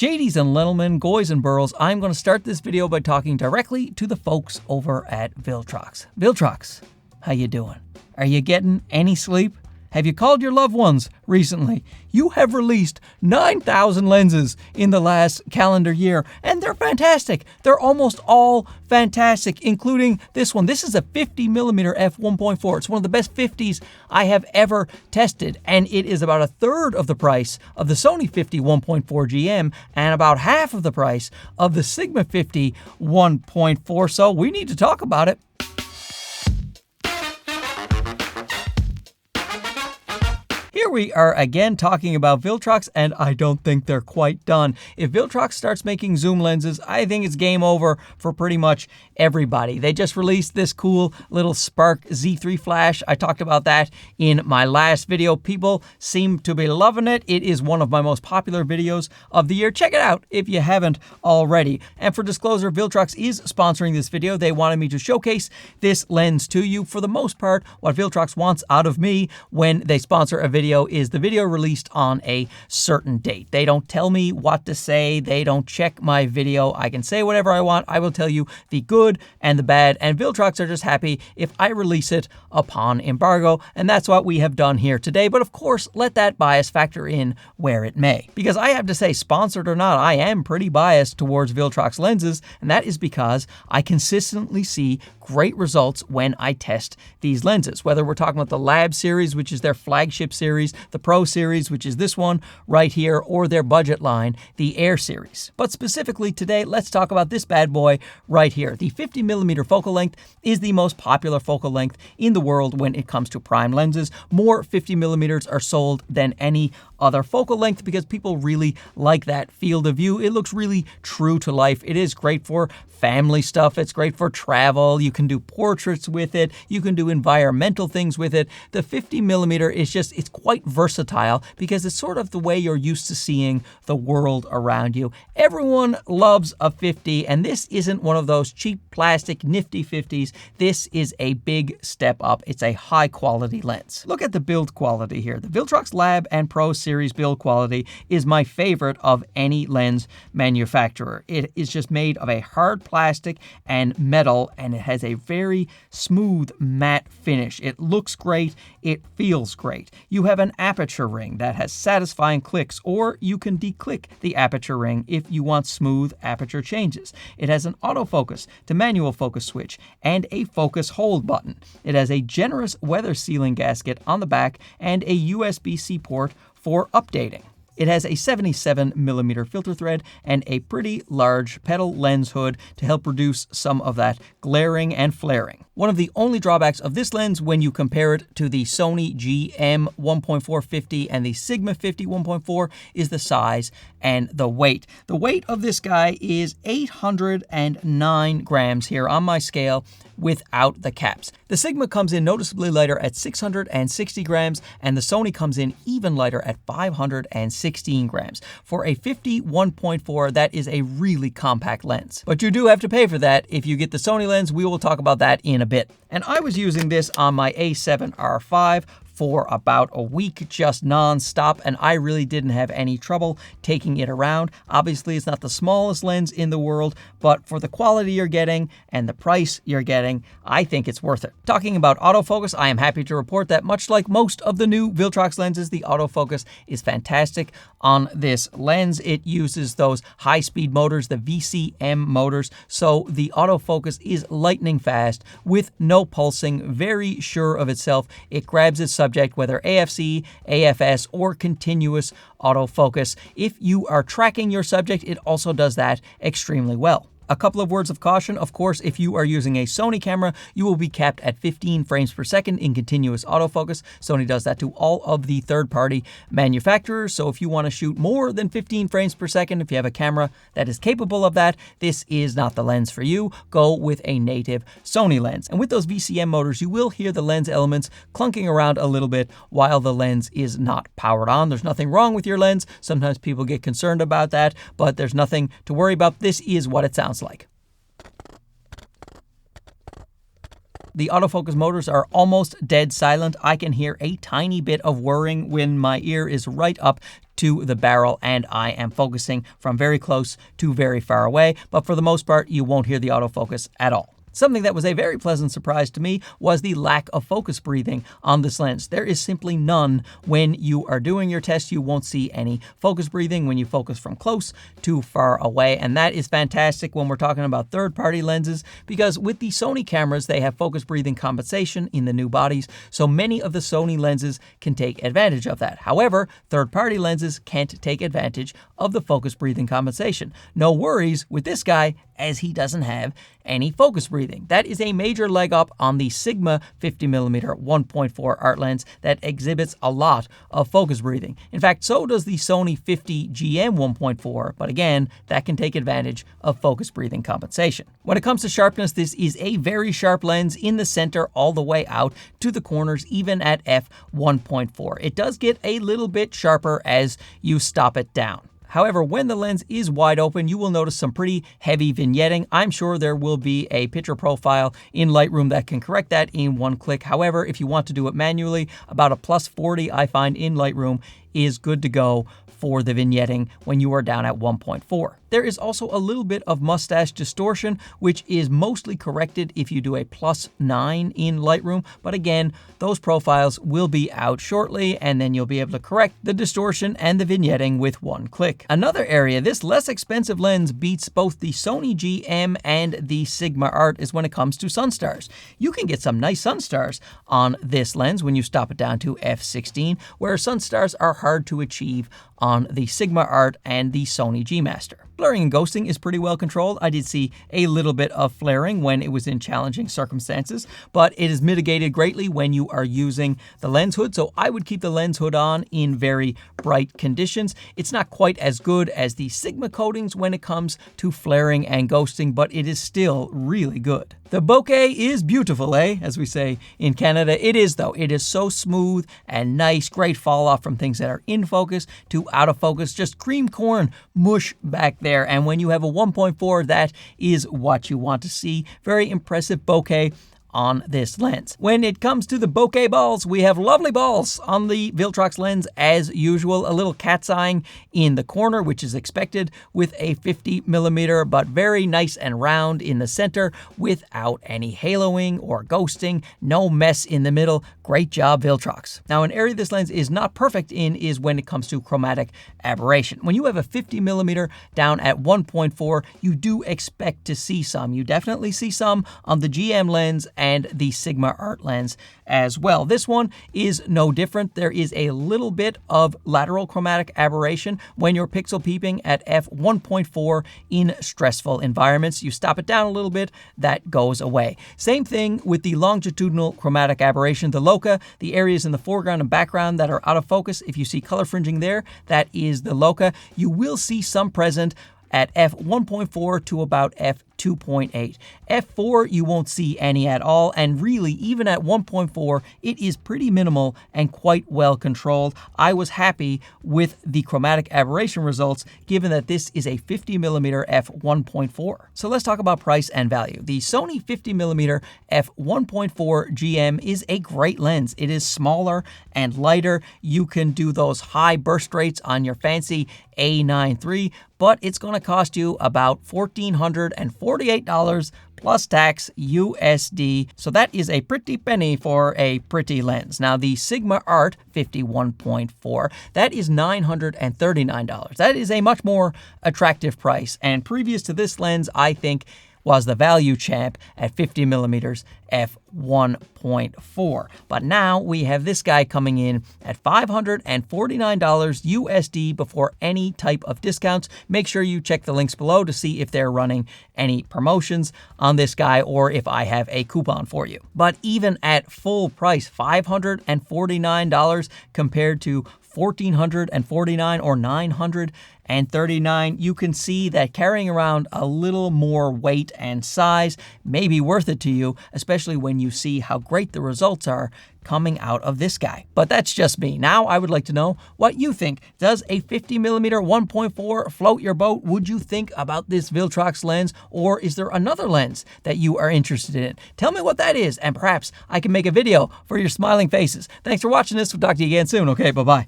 JDs and gentlemen, goys and burls, I'm going to start this video by talking directly to the folks over at Viltrox. Viltrox, how you doing? Are you getting any sleep? Have you called your loved ones recently? You have released 9,000 lenses in the last calendar year, and they're fantastic. They're almost all fantastic, including this one. This is a 50mm f1.4. It's one of the best 50s I have ever tested, and it is about a third of the price of the Sony 50 1.4 GM and about half of the price of the Sigma 50 1.4, so we need to talk about it. Here we are again talking about Viltrox, and I don't think they're quite done. If Viltrox starts making zoom lenses, I think it's game over for pretty much everybody. They just released this cool little Spark Z3 flash. I talked about that in my last video. People seem to be loving it. It is one of my most popular videos of the year. Check it out if you haven't already. And for disclosure, Viltrox is sponsoring this video. They wanted me to showcase this lens to you. For the most part, what Viltrox wants out of me when they sponsor a video is the video released on a certain date. They don't tell me what to say. They don't check my video. I can say whatever I want. I will tell you the good and the bad, and Viltrox are just happy if I release it upon embargo, and that's what we have done here today. But of course, let that bias factor in where it may, because I have to say, sponsored or not, I am pretty biased towards Viltrox lenses, and that is because I consistently see great results when I test these lenses, whether we're talking about the Lab series, which is their flagship series, the Pro series, which is this one right here, or their budget line, the Air series. But specifically today, let's talk about this bad boy right here. The 50mm focal length is the most popular focal length in the world when it comes to prime lenses. More 50mm are sold than any other focal length because people really like that field of view. It looks really true to life. It is great for family stuff. It's great for travel. You can do portraits with it. You can do environmental things with it. The 50mm is just, it's quite versatile because it's sort of the way you're used to seeing the world around you. Everyone loves a 50, and this isn't one of those cheap plastic nifty 50s. This is a big step up. It's a high quality lens. Look at the build quality here. The Viltrox Lab and Pro series build quality is my favorite of any lens manufacturer. It is just made of a hard plastic and metal, and it has a very smooth matte finish. It looks great. It feels great. You have an aperture ring that has satisfying clicks, or you can declick the aperture ring if you want smooth aperture changes. It has an autofocus to manual focus switch and a focus hold button. It has a generous weather sealing gasket on the back and a USB-C port for updating. It has a 77mm filter thread and a pretty large petal lens hood to help reduce some of that glaring and flaring. One of the only drawbacks of this lens when you compare it to the Sony GM 1.4 50 and the Sigma 50 1.4 is the size and the weight. The weight of this guy is 809 grams here on my scale without the caps. The Sigma comes in noticeably lighter at 660 grams, and the Sony comes in even lighter at 516 grams. For a 50 1.4, that is a really compact lens. But you do have to pay for that if you get the Sony lens. We will talk about that in a bit. And I was using this on my A7R5 for about a week, just non-stop, and I really didn't have any trouble taking it around. Obviously, it's not the smallest lens in the world, but for the quality you're getting and the price you're getting, I think it's worth it. Talking about autofocus, I am happy to report that much like most of the new Viltrox lenses, the autofocus is fantastic on this lens. It uses those high-speed motors, the VCM motors, so the autofocus is lightning fast with no pulsing, very sure of itself. It grabs its subject, whether AFC, AFS, or continuous autofocus. If you are tracking your subject, it also does that extremely well. A couple of words of caution. Of course, if you are using a Sony camera, you will be capped at 15 frames per second in continuous autofocus. Sony does that to all of the third-party manufacturers. So if you want to shoot more than 15 frames per second, if you have a camera that is capable of that, this is not the lens for you. Go with a native Sony lens. And with those VCM motors, you will hear the lens elements clunking around a little bit while the lens is not powered on. There's nothing wrong with your lens. Sometimes people get concerned about that, but there's nothing to worry about. This is what it sounds like. The autofocus motors are almost dead silent. I can hear a tiny bit of whirring when my ear is right up to the barrel, and I am focusing from very close to very far away, but for the most part, you won't hear the autofocus at all. Something that was a very pleasant surprise to me was the lack of focus breathing on this lens. There is simply none when you are doing your test. You won't see any focus breathing when you focus from close to far away, and that is fantastic when we're talking about third-party lenses, because with the Sony cameras, they have focus breathing compensation in the new bodies, so many of the Sony lenses can take advantage of that. However, third-party lenses can't take advantage of the focus breathing compensation. No worries with this guy, as he doesn't have any focus breathing. That is a major leg up on the Sigma 50mm 1.4 art lens that exhibits a lot of focus breathing. In fact, so does the Sony 50 GM 1.4, but again, that can take advantage of focus breathing compensation. When it comes to sharpness, this is a very sharp lens in the center all the way out to the corners, even at f1.4. It does get a little bit sharper as you stop it down. However, when the lens is wide open, you will notice some pretty heavy vignetting. I'm sure there will be a picture profile in Lightroom that can correct that in one click. However, if you want to do it manually, about a +40 I find in Lightroom is good to go for the vignetting when you are down at 1.4. There is also a little bit of mustache distortion, which is mostly corrected if you do a +9 in Lightroom. But again, those profiles will be out shortly, and then you'll be able to correct the distortion and the vignetting with one click. Another area, this less expensive lens beats both the Sony GM and the Sigma Art is when it comes to Sunstars. You can get some nice Sunstars on this lens when you stop it down to f16, where Sunstars are hard to achieve on the Sigma Art and the Sony G Master. Blurring and ghosting is pretty well controlled. I did see a little bit of flaring when it was in challenging circumstances, but it is mitigated greatly when you are using the lens hood, so I would keep the lens hood on in very bright conditions. It's not quite as good as the Sigma coatings when it comes to flaring and ghosting, but it is still really good. The bokeh is beautiful, eh? As we say in Canada. It is, though. It is so smooth and nice. Great fall off from things that are in focus to out of focus. Just cream corn mush back there. And when you have a 1.4, that is what you want to see. Very impressive bokeh on this lens. When it comes to the bokeh balls, we have lovely balls on the Viltrox lens as usual. A little cat's eyeing in the corner, which is expected with a 50mm, but very nice and round in the center without any haloing or ghosting. No mess in the middle. Great job, Viltrox. Now, an area this lens is not perfect in is when it comes to chromatic aberration. When you have a 50mm down at 1.4, you do expect to see some. You definitely see some on the GM lens and the Sigma Art lens as well. This one is no different. There is a little bit of lateral chromatic aberration when you're pixel peeping at f1.4 in stressful environments. You stop it down a little bit, that goes away. Same thing with the longitudinal chromatic aberration, the Bokeh, the areas in the foreground and background that are out of focus. If you see color fringing there, that is the Bokeh. You will see some present at f1.4 to about f2.8. f4, you won't see any at all, and really, even at 1.4, it is pretty minimal and quite well controlled. I was happy with the chromatic aberration results, given that this is a 50mm f1.4. So let's talk about price and value. The Sony 50mm f1.4 GM is a great lens. It is smaller and lighter. You can do those high burst rates on your fancy A9 III, but it's going to cost you about $1,448 plus tax USD. So that is a pretty penny for a pretty lens. Now the Sigma Art 51.4, that is $939. That is a much more attractive price. And previous to this lens, I think was the value champ at 50mm f1.4. But now we have this guy coming in at $549 USD before any type of discounts. Make sure you check the links below to see if they're running any promotions on this guy or if I have a coupon for you. But even at full price, $549 compared to $1,449 or $939, you can see that carrying around a little more weight and size may be worth it to you, especially when you see how great the results are coming out of this guy. But that's just me. Now I would like to know what you think. Does a 50mm 1.4 float your boat? Would you think about this Viltrox lens, or is there another lens that you are interested in? Tell me what that is, and perhaps I can make a video for your smiling faces. Thanks for watching this. We'll talk to you again soon. Okay, bye-bye.